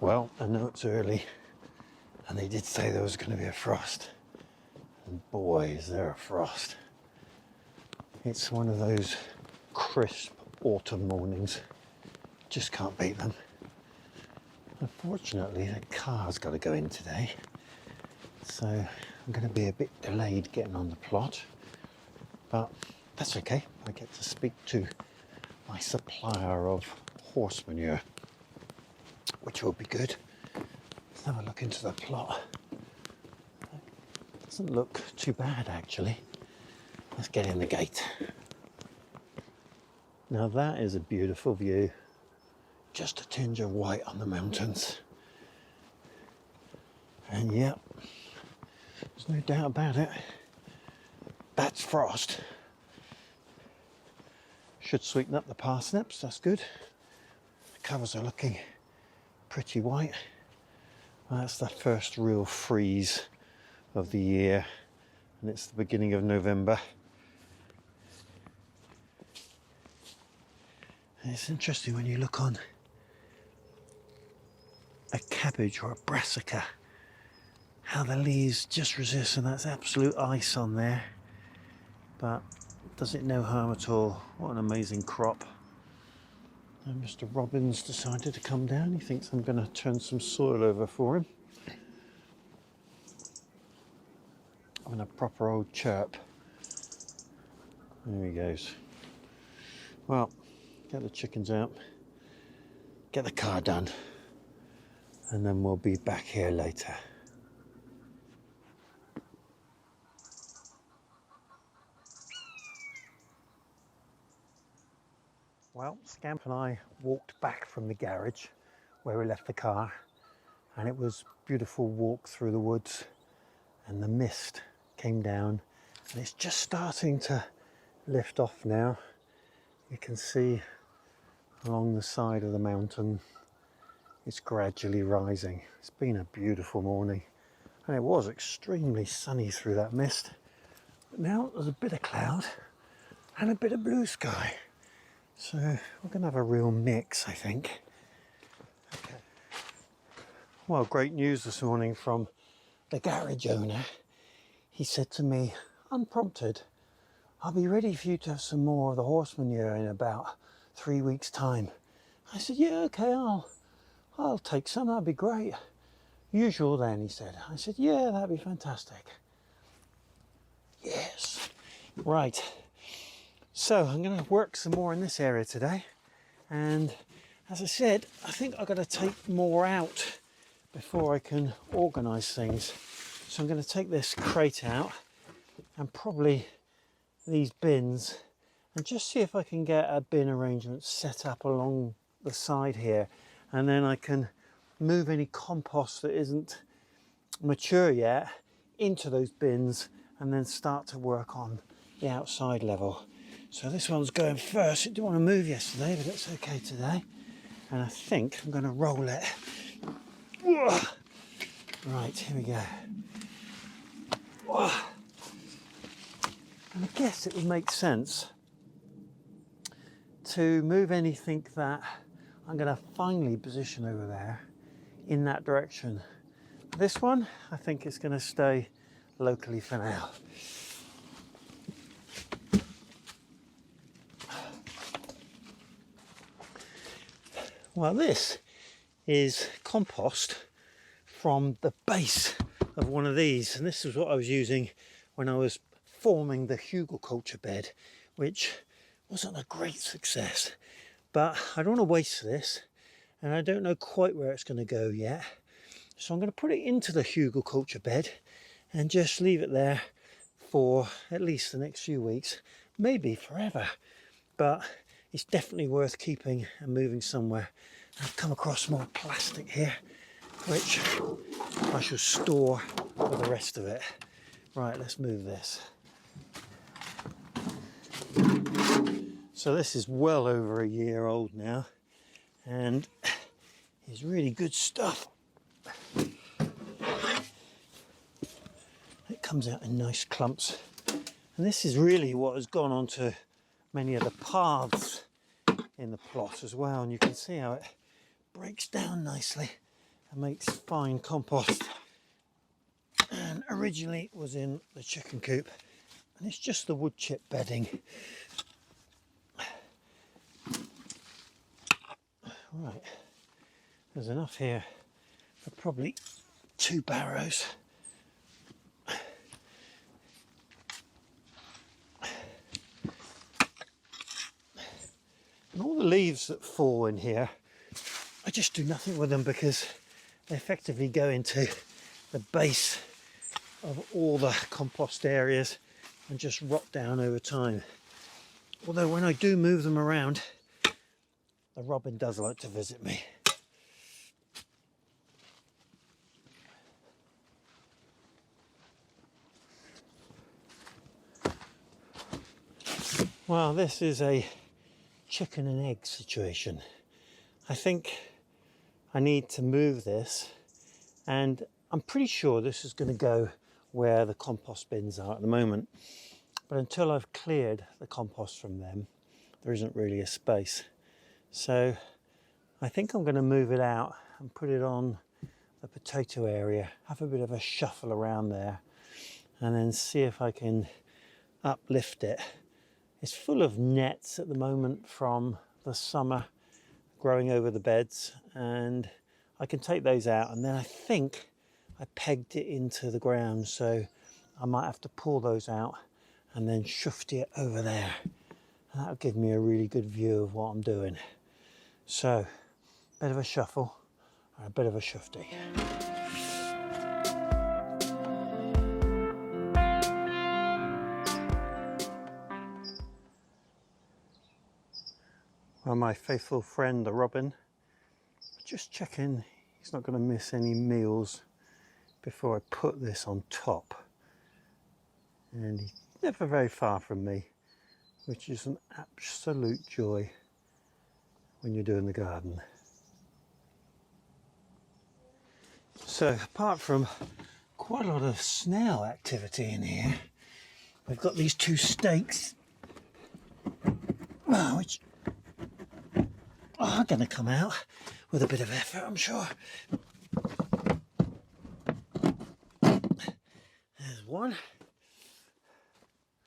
Well, I know it's early, and they did say there was going to be a frost. And boy, is there a frost. It's one of those crisp autumn mornings. Just can't beat them. Unfortunately, the car's got to go in today. So I'm going to be a bit delayed getting on the plot. But that's okay. I get to speak to my supplier of horse manure, which will be good. Let's have a look into the plot. Doesn't look too bad actually. Let's get in the gate. Now that is a beautiful view. Just a tinge of white on the mountains. And yep, there's no doubt about it. That's frost. Should sweeten up the parsnips, that's good. The covers are looking pretty white. That's the first real freeze of the year, and it's the beginning of November. And it's interesting when you look on a cabbage or a brassica, how the leaves just resist, and that's absolute ice on there, but does it no harm at all. What an amazing crop. And Mr. Robbins decided to come down. He thinks I'm going to turn some soil over for him. Having a proper old chirp. There he goes. Well, get the chickens out, get the car done, and then we'll be back here later. Well, Scamp and I walked back from the garage where we left the car, and it was a beautiful walk through the woods, and the mist came down and it's just starting to lift off now. You can see along the side of the mountain it's gradually rising. It's been a beautiful morning, and it was extremely sunny through that mist, but now there's a bit of cloud and a bit of blue sky. So we're going to have a real mix, I think. Okay. Well, great news this morning from the garage owner. He said to me, unprompted, I'll be ready for you to have some more of the horse manure in about 3 weeks' time. I said, yeah, okay, I'll take some, that'd be great. Usual then, he said. I said, yeah, that'd be fantastic. Yes. Right. So I'm going to work some more in this area today, and as I said, I think I've got to take more out before I can organise things. So I'm going to take this crate out and probably these bins, and just see if I can get a bin arrangement set up along the side here, and then I can move any compost that isn't mature yet into those bins and then start to work on the outside level. So this one's going first. It didn't want to move yesterday, but it's okay today. And I think I'm going to roll it. Right, here we go. And I guess it would make sense to move anything that I'm going to finally position over there in that direction. This one, I think it's going to stay locally for now. Well, this is compost from the base of one of these, and this is what I was using when I was forming the hugelkultur bed, which wasn't a great success, but I don't want to waste this, and I don't know quite where it's going to go yet, so I'm going to put it into the hugelkultur bed and just leave it there for at least the next few weeks, maybe forever, but it's definitely worth keeping and moving somewhere. I've come across more plastic here, which I shall store for the rest of it. Right, let's move this. So this is well over a year old now, and it's really good stuff. It comes out in nice clumps, and this is really what has gone onto many of the paths in the plot as well, and you can see how it breaks down nicely and makes fine compost, and originally it was in the chicken coop, and it's just the wood chip bedding. Right, there's enough here for probably 2 barrows. And all the leaves that fall in here, I just do nothing with them because they effectively go into the base of all the compost areas and just rot down over time. Although when I do move them around, the robin does like to visit me. Well, this is a chicken and egg situation. I think I need to move this, and I'm pretty sure this is going to go where the compost bins are at the moment. But until I've cleared the compost from them, there isn't really a space. So I think I'm going to move it out and put it on the potato area, have a bit of a shuffle around there, and then see if I can uplift it. It's full of nets at the moment from the summer growing over the beds, and I can take those out, and then I think I pegged it into the ground, so I might have to pull those out and then shufty it over there. And that'll give me a really good view of what I'm doing. So, a bit of a shuffle and a bit of a shufty. Well, my faithful friend, the robin, just checking he's not going to miss any meals before I put this on top. And he's never very far from me, which is an absolute joy when you're doing the garden. So apart from quite a lot of snail activity in here, we've got these 2 stakes, which are going to come out with a bit of effort, I'm sure. There's one.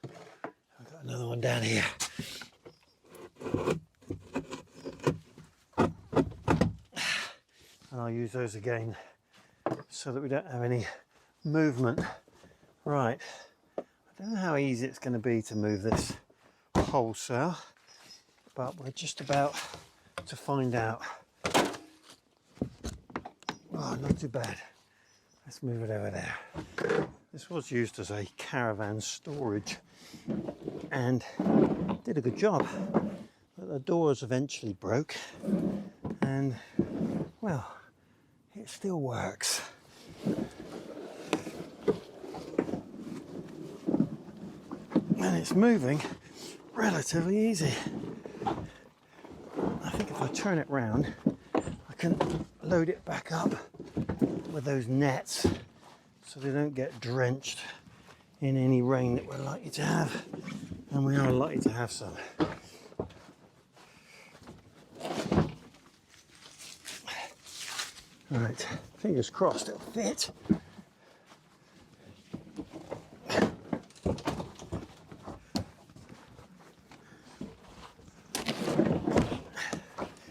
I've got another one down here. And I'll use those again so that we don't have any movement. Right, I don't know how easy it's going to be to move this wholesale, but we're just about to find out. Oh, not too bad. Let's move it over there. This was used as a caravan storage and did a good job, but the doors eventually broke, and well, it still works. And it's moving relatively easy. I think if I turn it round, I can load it back up with those nets so they don't get drenched in any rain that we're likely to have, and we are likely to have some. Right, fingers crossed it'll fit.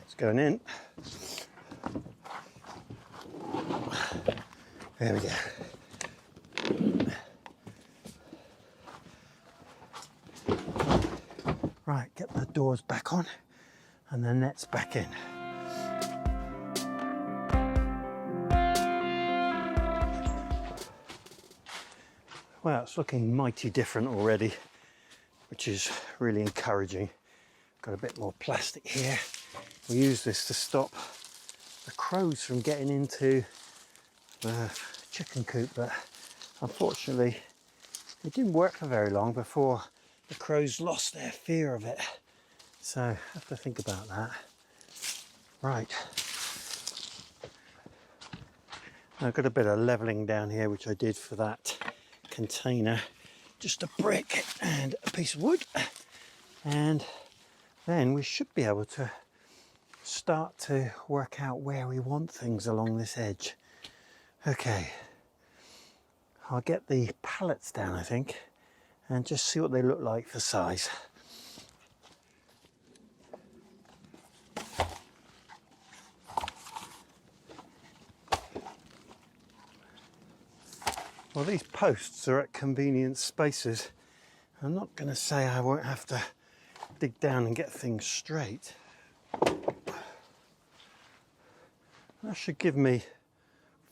It's going in. There we go. Right, get the doors back on and the nets back in. Well, it's looking mighty different already, which is really encouraging. Got a bit more plastic here. We use this to stop the crows from getting into the chicken coop, but unfortunately it didn't work for very long before the crows lost their fear of it. So I have to think about that. Right. I've got a bit of levelling down here, which I did for that container. Just a brick and a piece of wood. And then we should be able to start to work out where we want things along this edge. Okay, I'll get the pallets down, I think, and just see what they look like for size. Well, these posts are at convenient spaces. I'm not going to say I won't have to dig down and get things straight. That should give me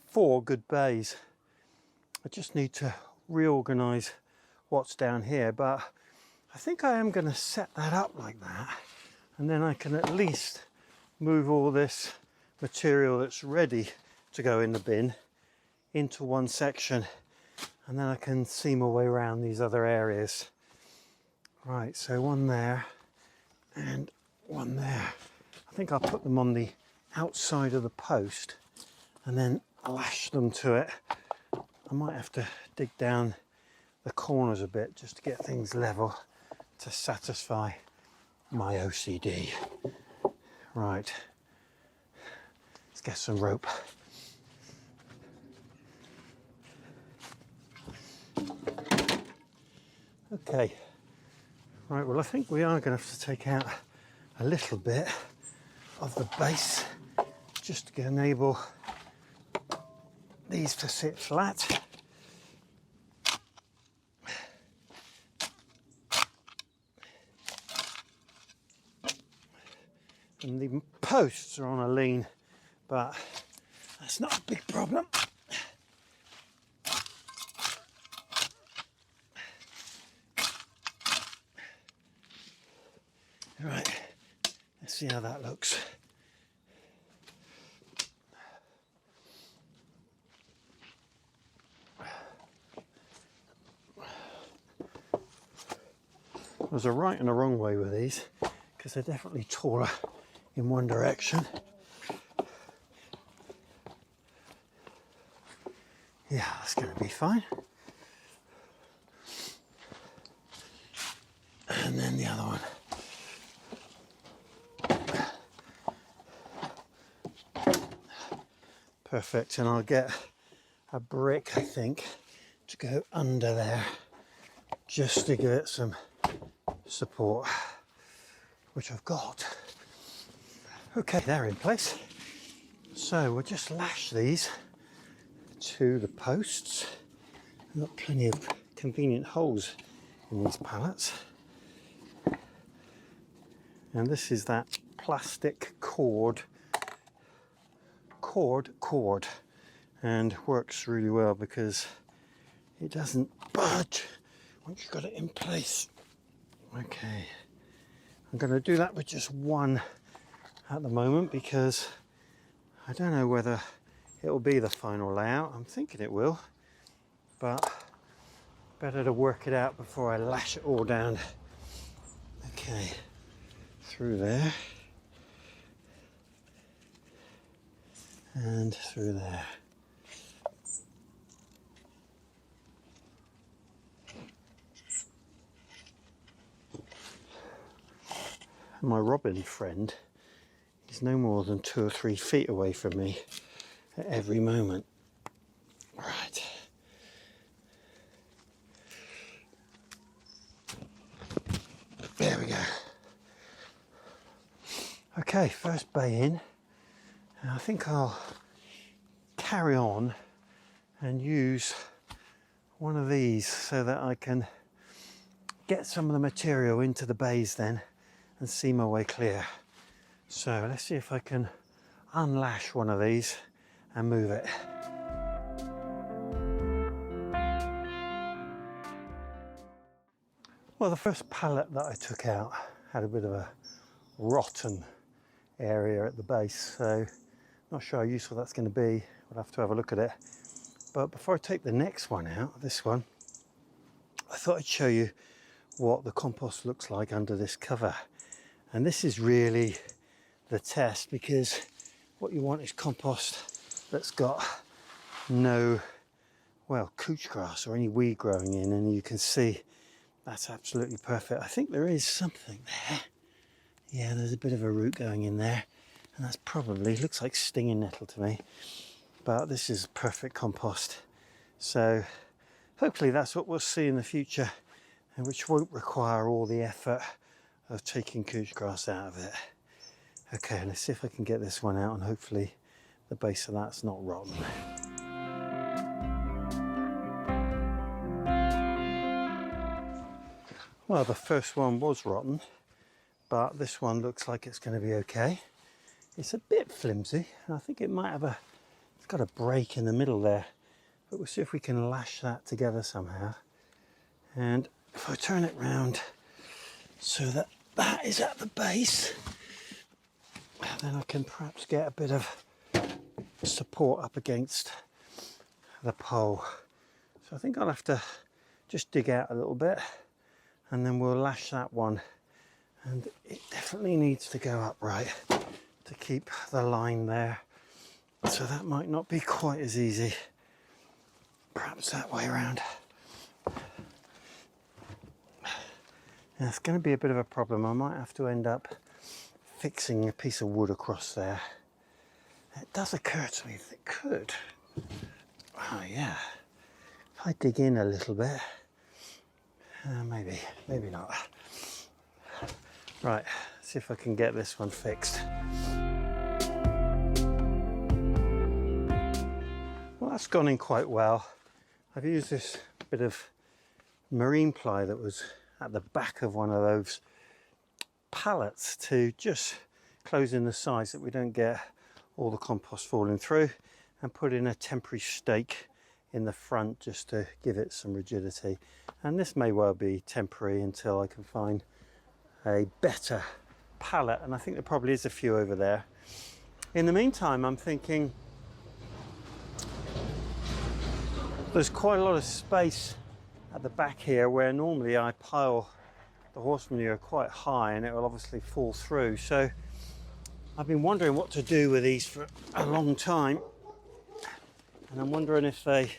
4 good bays. I just need to reorganise what's down here, but I think I am going to set that up like that, and then I can at least move all this material that's ready to go in the bin into one section, and then I can see my way around these other areas. Right, so one there and one there. I think I'll put them on the outside of the post and then lash them to it. I might have to dig down the corners a bit just to get things level to satisfy my OCD. Right, let's get some rope. Okay, right, well I think we are going to have to take out a little bit of the base just to enable these to sit flat. And the posts are on a lean, but that's not a big problem. Right, let's see how that looks. There's a right and a wrong way with these, because they're definitely taller in one direction. Yeah, that's going to be fine. And then the other one. Perfect, and I'll get a brick, I think, to go under there just to give it some support, which I've got. Okay, they're in place. So we'll just lash these to the posts. I've got plenty of convenient holes in these pallets. And this is that plastic cord, and works really well because it doesn't budge once you've got it in place. Okay, I'm going to do that with just one at the moment because I don't know whether it will be the final layout. I'm thinking it will, but better to work it out before I lash it all down. Okay, through there and through there. My robin friend is no more than 2 or 3 feet away from me at every moment. Right. There we go. Okay, first bay in. And I think I'll carry on and use one of these so that I can get some of the material into the bays then and see my way clear. So let's see if I can unlash one of these and move it. Well, the first pallet that I took out had a bit of a rotten area at the base, so not sure how useful that's going to be. We'll have to have a look at it. But before I take the next one out, this one, I thought I'd show you what the compost looks like under this cover. And this is really the test, because what you want is compost that's got no, well, couch grass or any weed growing in, and you can see that's absolutely perfect. I think there is something there. Yeah, there's a bit of a root going in there, And that's probably, looks like stinging nettle to me, but this is perfect compost. So hopefully that's what we'll see in the future, and which won't require all the effort of taking couch grass out of it. Okay, let's see if I can get this one out, and hopefully the base of that's not rotten. Well, the first one was rotten, but this one looks like it's going to be okay. It's a bit flimsy. I think it might have it's got a break in the middle there, but we'll see if we can lash that together somehow. And if I turn it round so that that is at the base, then I can perhaps get a bit of support up against the pole. So I think I'll have to just dig out a little bit, and then we'll lash that one. And it definitely needs to go upright to keep the line there. So that might not be quite as easy. Perhaps that way around. Now, it's going to be a bit of a problem. I might have to end up fixing a piece of wood across there. It does occur to me that it could. Oh yeah. If I dig in a little bit, maybe not. Right, see if I can get this one fixed. Well, that's gone in quite well. I've used this bit of marine ply that was at the back of one of those pallets to just close in the sides so that we don't get all the compost falling through, and put in a temporary stake in the front just to give it some rigidity. And this may well be temporary until I can find a better pallet, and I think there probably is a few over there. In the meantime, I'm thinking there's quite a lot of space at the back here where normally I pile the horse manure quite high and it will obviously fall through. So I've been wondering what to do with these for a long time, and I'm wondering if they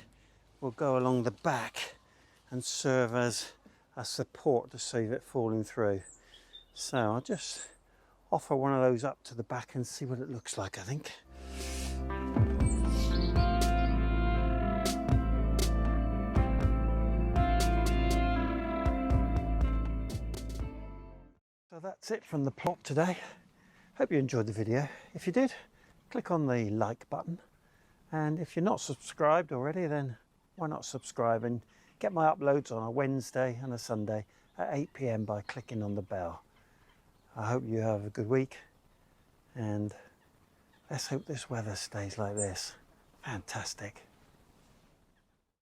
will go along the back and serve as a support to save it falling through. So I'll just offer one of those up to the back and see what it looks like, I think. So that's it from the plot today. Hope you enjoyed the video. If you did, click on the like button. And if you're not subscribed already, then why not subscribe and get my uploads on a Wednesday and a Sunday at 8 PM by clicking on the bell. I hope you have a good week, and let's hope this weather stays like this. Fantastic.